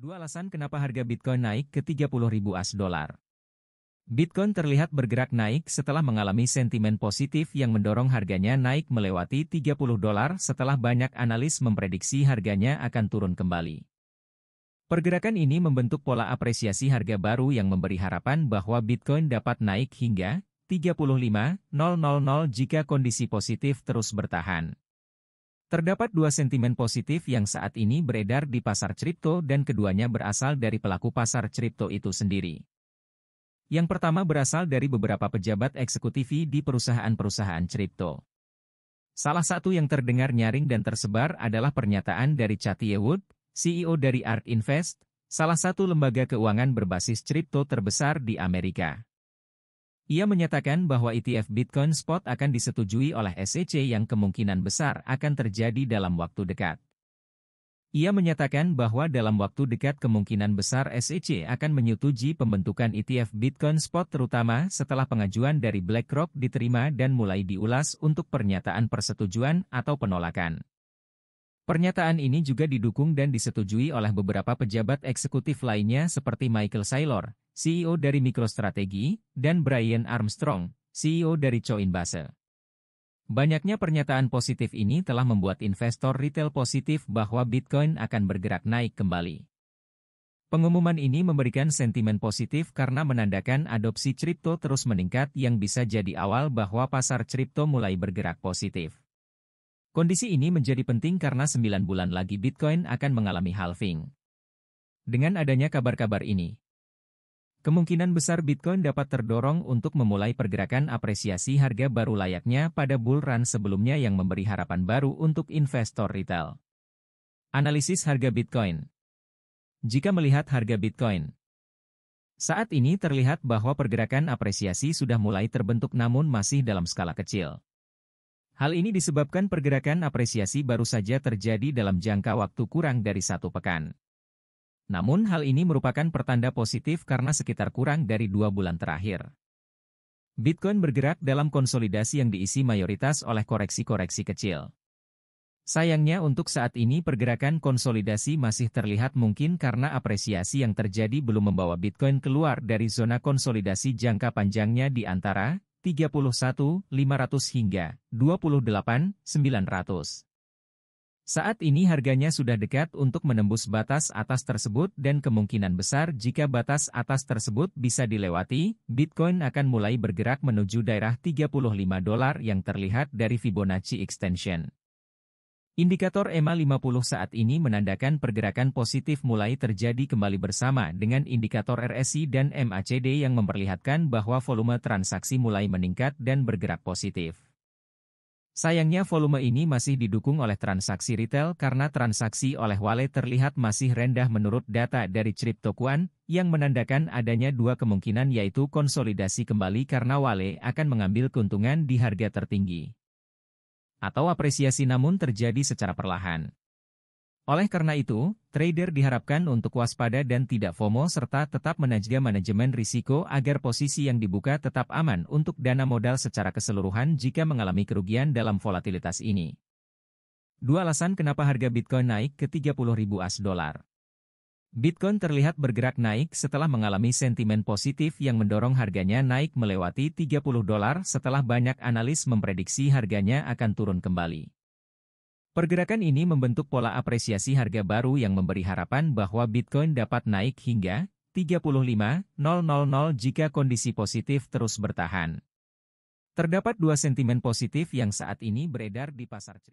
Dua alasan kenapa harga Bitcoin naik ke 30.000 US$. Bitcoin terlihat bergerak naik setelah mengalami sentimen positif yang mendorong harganya naik melewati $30 setelah banyak analis memprediksi harganya akan turun kembali. Pergerakan ini membentuk pola apresiasi harga baru yang memberi harapan bahwa Bitcoin dapat naik hingga 35.000 jika kondisi positif terus bertahan. Terdapat dua sentimen positif yang saat ini beredar di pasar kripto dan keduanya berasal dari pelaku pasar kripto itu sendiri. Yang pertama berasal dari beberapa pejabat eksekutif di perusahaan-perusahaan kripto. Salah satu yang terdengar nyaring dan tersebar adalah pernyataan dari Cathie Wood, CEO dari ARK Invest, salah satu lembaga keuangan berbasis kripto terbesar di Amerika. Ia menyatakan bahwa ETF Bitcoin Spot akan disetujui oleh SEC yang kemungkinan besar akan terjadi dalam waktu dekat. Ia menyatakan bahwa dalam waktu dekat kemungkinan besar SEC akan menyetujui pembentukan ETF Bitcoin Spot terutama setelah pengajuan dari BlackRock diterima dan mulai diulas untuk pernyataan persetujuan atau penolakan. Pernyataan ini juga didukung dan disetujui oleh beberapa pejabat eksekutif lainnya seperti Michael Saylor, CEO dari MicroStrategy, dan Brian Armstrong, CEO dari Coinbase. Banyaknya pernyataan positif ini telah membuat investor retail positif bahwa Bitcoin akan bergerak naik kembali. Pengumuman ini memberikan sentimen positif karena menandakan adopsi kripto terus meningkat yang bisa jadi awal bahwa pasar kripto mulai bergerak positif. Kondisi ini menjadi penting karena 9 bulan lagi Bitcoin akan mengalami halving. Dengan adanya kabar-kabar ini, kemungkinan besar Bitcoin dapat terdorong untuk memulai pergerakan apresiasi harga baru layaknya pada bull run sebelumnya yang memberi harapan baru untuk investor retail. Analisis harga Bitcoin. Jika melihat harga Bitcoin, saat ini terlihat bahwa pergerakan apresiasi sudah mulai terbentuk namun masih dalam skala kecil. Hal ini disebabkan pergerakan apresiasi baru saja terjadi dalam jangka waktu kurang dari 1 pekan. Namun hal ini merupakan pertanda positif karena sekitar kurang dari 2 bulan terakhir. Bitcoin bergerak dalam konsolidasi yang diisi mayoritas oleh koreksi-koreksi kecil. Sayangnya untuk saat ini pergerakan konsolidasi masih terlihat mungkin karena apresiasi yang terjadi belum membawa Bitcoin keluar dari zona konsolidasi jangka panjangnya di antara 31.500 hingga 28.900. Saat ini harganya sudah dekat untuk menembus batas atas tersebut dan kemungkinan besar jika batas atas tersebut bisa dilewati, Bitcoin akan mulai bergerak menuju daerah $35 yang terlihat dari Fibonacci Extension. Indikator EMA 50 saat ini menandakan pergerakan positif mulai terjadi kembali bersama dengan indikator RSI dan MACD yang memperlihatkan bahwa volume transaksi mulai meningkat dan bergerak positif. Sayangnya volume ini masih didukung oleh transaksi retail karena transaksi oleh wallet terlihat masih rendah menurut data dari CryptoQuant, yang menandakan adanya dua kemungkinan yaitu konsolidasi kembali karena wallet akan mengambil keuntungan di harga tertinggi, atau apresiasi namun terjadi secara perlahan. Oleh karena itu, trader diharapkan untuk waspada dan tidak FOMO serta tetap menjaga manajemen risiko agar posisi yang dibuka tetap aman untuk dana modal secara keseluruhan jika mengalami kerugian dalam volatilitas ini. Dua alasan kenapa harga Bitcoin naik ke 30.000 US$. Bitcoin terlihat bergerak naik setelah mengalami sentimen positif yang mendorong harganya naik melewati $30 setelah banyak analis memprediksi harganya akan turun kembali. Pergerakan ini membentuk pola apresiasi harga baru yang memberi harapan bahwa Bitcoin dapat naik hingga 35.000 jika kondisi positif terus bertahan. Terdapat dua sentimen positif yang saat ini beredar di pasar kripto.